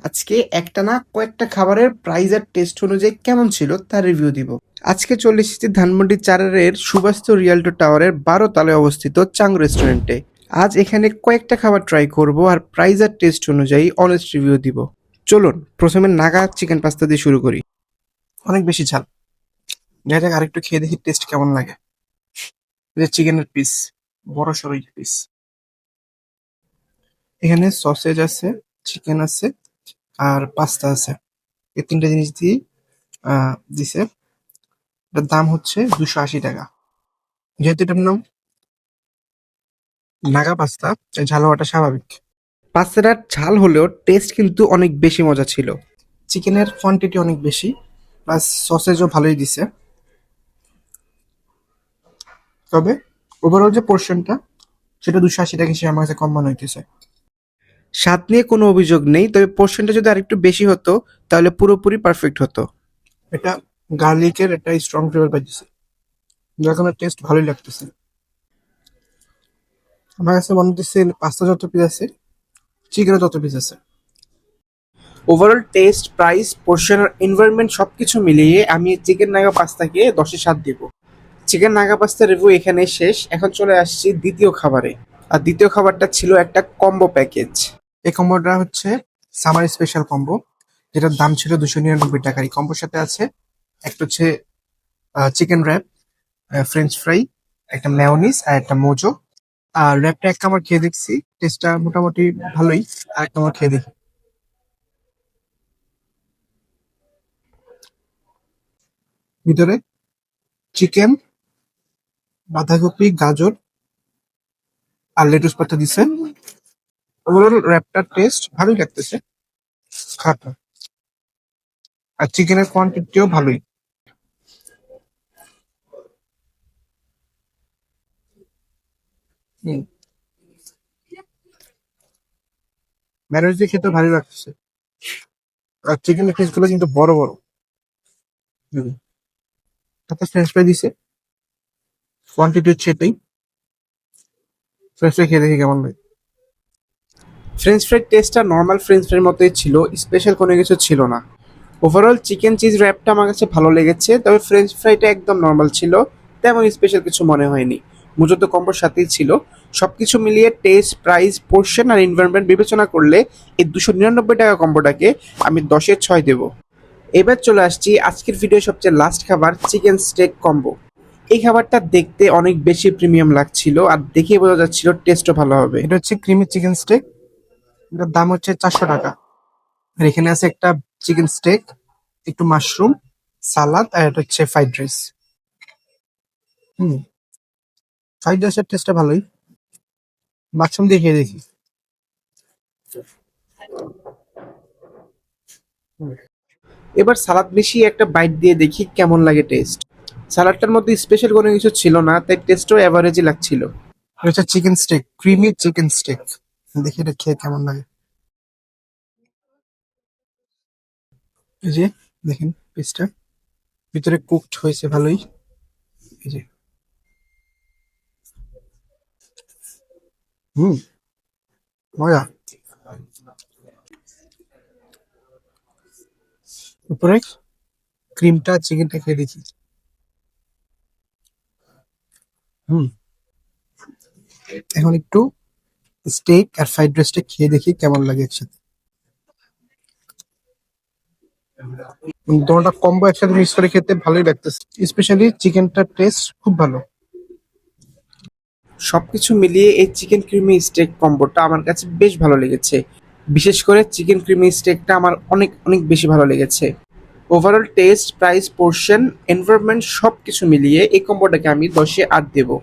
আজকে একটা না কয়েকটা খাবারের প্রাইস আর টেস্ট অনুযায়ী কেমন ছিল তার রিভিউ দিব। আজকে চলে এসেছি ধানমন্ডি চারের সুবাস্তু রিয়াল্টো টাওয়ারের 12 তলায় অবস্থিত চাং রেস্টুরেন্টে। আজ এখানে কয়েকটা খাবার ট্রাই করব আর প্রাইস আর টেস্ট অনুযায়ী অনেস্ট রিভিউ দিব। চলুন প্রথমে নাগা চিকেন পাস্তা দিয়ে শুরু করি। অনেক বেশি ঝাল, দেখা যাক আরেকটু খেয়ে দেখি টেস্ট কেমন লাগে। চিকেনের পিস, বড় সরই পিস। এখানে সসেজ আছে, চিকেন আছে আর পাস্তা আছে। এই তিনটা জিনিস দিয়ে দিছে। এটার দাম হচ্ছে 280 টাকা। যেহেতু এটার নাম নাগা পাস্তা, তাই ঝাল হওয়াটা স্বাভাবিক। পাস্তাটার ঝাল হলেও টেস্ট কিন্তু অনেক বেশি মজা ছিল। চিকেনের কোয়ান্টিটি অনেক বেশি, প্লাস সসেজও ভালোই দিছে। তবে ওভারঅল যে পোর্শনটা, সেটা 280 টাকা হিসেবে আমার কাছে কম মনে হইতেছে। স্বাদ নিয়ে কোনো অভিযোগ নেই, তবে পোর্শনটা যদি আরেকটু বেশি হতো তাহলে পুরোপুরি পারফেক্ট হতো। এটা গার্লিকের একটা স্ট্রং ফ্লেভার পাইতেছে, যার কারণে টেস্ট ভালোই লাগতেছে। আমার কাছে মনে হচ্ছে পাস্তা যত পিস আছে, চিকেনও তত পিস আছে। ওভারঅল টেস্ট, প্রাইস, পোর্শন আর এনভায়রনমেন্ট সবকিছু মিলিয়ে আমি চিকেন নাগা পাস্তাকে 10-এ 7 দেব। চিকেন নাগা পাস্তা রিভিউ এখানে শেষ। এখন চলে আসছি দ্বিতীয় খাবারে। আর দ্বিতীয় খাবারটা ছিল একটা কম্বো প্যাকেজ। এই কম্বোটা হচ্ছে সামার স্পেশাল কম্বো, যেটার দাম ছিল 299 টাকা। এই কম্বোর সাথে আছে একটা হচ্ছে চিকেন র্যাপ, ফ্রেঞ্চ ফ্রাই, একটা মেয়োনিজ আর একটা মোজো। আর র্যাপটা এক কামড় খেয়ে দেখছি, টেস্টটা মোটামুটি ভালোই। আর এক কামড় খেয়ে দেখি। ভিতরে চিকেন, বাঁধাকপি, গাজর আর লেটুস পাতা দিছে। ওভারঅল র্যাপটার টেস্ট ভালোই লাগতেছে, খারাপ না। আর চিকেনের কোয়ান্টিটিও ভালোই। হুম, ম্যারোজ দিয়ে খেতে ভালোই লাগতেছে। আর চিকেনের পিস গুলো কিন্তু বড় বড়। হুম, সাথে ফ্রেঞ্চ ফ্রাই দিছে, কোয়ান্টিটি হচ্ছে এটাই। ফ্রেঞ্চ ফ্রাই খেয়ে দেখি কেমন লাগে। ফ্রেঞ্চ ফ্রাইড টেস্টটা নর্মাল ফ্রেঞ্চ ফ্রাইয়ের মতোই ছিল, স্পেশাল কোনো কিছু ছিল না। ওভারঅল চিকেন চিজ র্যাপটা আমার কাছে ভালো লেগেছে, তবে ফ্রেঞ্চ ফ্রাইটা একদম নর্মাল ছিল, তেমন স্পেশাল কিছু মনে হয়নি। মূলত কম্বোর সাথেই ছিল। সবকিছু মিলিয়ে টেস্ট, প্রাইস, পোর্শন আর এনভায়রনমেন্ট বিবেচনা করলে এই 299 টাকা কম্বোটাকে আমি 10-এ 6 দেবো। এবার চলে আসছি আজকের ভিডিও সবচেয়ে লাস্ট খাবার, চিকেন স্টেক কম্বো। এই খাবারটা দেখতে অনেক বেশি প্রিমিয়াম লাগছিল আর দেখে বোঝা যাচ্ছিল টেস্টও ভালো হবে। এটা হচ্ছে ক্রিমি চিকেন স্টেক, এটার দাম হচ্ছে 400 টাকা। আর এখানে আছে একটা চিকেন স্টেক, একটু মাশরুম, সালাদ আর এটা হচ্ছে ফ্রাইড রাইস। হুম, ফ্রাইড রাইসের টেস্টটা ভালোই। মাশরুম দিয়ে খেয়ে দেখি। এবার সালাদ মিশিয়ে একটা বাইট দিয়ে দেখি কেমন লাগে টেস্ট। সালাডটার মধ্যে স্পেশাল কোনো কিছু ছিল না, তাই টেস্টও অ্যাভারেজই লাগছিল। এটা হচ্ছে chicken stake, creamy chicken stake. দেখি এটা খেয়ে কেমন লাগে। এই যে দেখেন পিসটা, ভিতরে কুকড হয়েছে ভালোই। এই যে, হুম, মজা। উপরে ক্রিমটা, চিকেনটা খেয়ে দেখি। হুম, এখন একটু স্টেক আর ফ্রাইড রাইসটা খেয়ে দেখি কেমন লাগে একসাথে। দুটোটা কম্বো একসাথে মিক্স করে খেতে ভালোই লাগতেছে, স্পেশালি চিকেনটার টেস্ট খুব ভালো। সবকিছু মিলিয়ে এই চিকেন ক্রিমি স্টেক কম্বোটা আমার কাছে বেশ ভালো লেগেছে। বিশেষ করে চিকেন ক্রিমি স্টেকটা আমার অনেক অনেক বেশি ভালো লেগেছে। Overall test, price, portion, environment সবকিছু মিলিয়ে এই কম্বোটাকে আমি 10-এ 8 দেবো।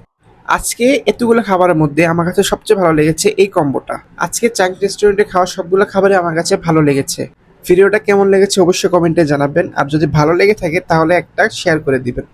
আজকে এতগুলো খাবারের মধ্যে আমার কাছে সবচেয়ে ভালো লেগেছে এই কম্বোটা। আজকে চাং রেস্টুরেন্টে খাওয়া সবগুলো খাবারই আমার কাছে ভালো লেগেছে। ভিডিওটা কেমন লেগেছে অবশ্যই কমেন্টে জানাবেন, আর যদি ভালো লেগে থাকে তাহলে একটা শেয়ার করে দিবেন।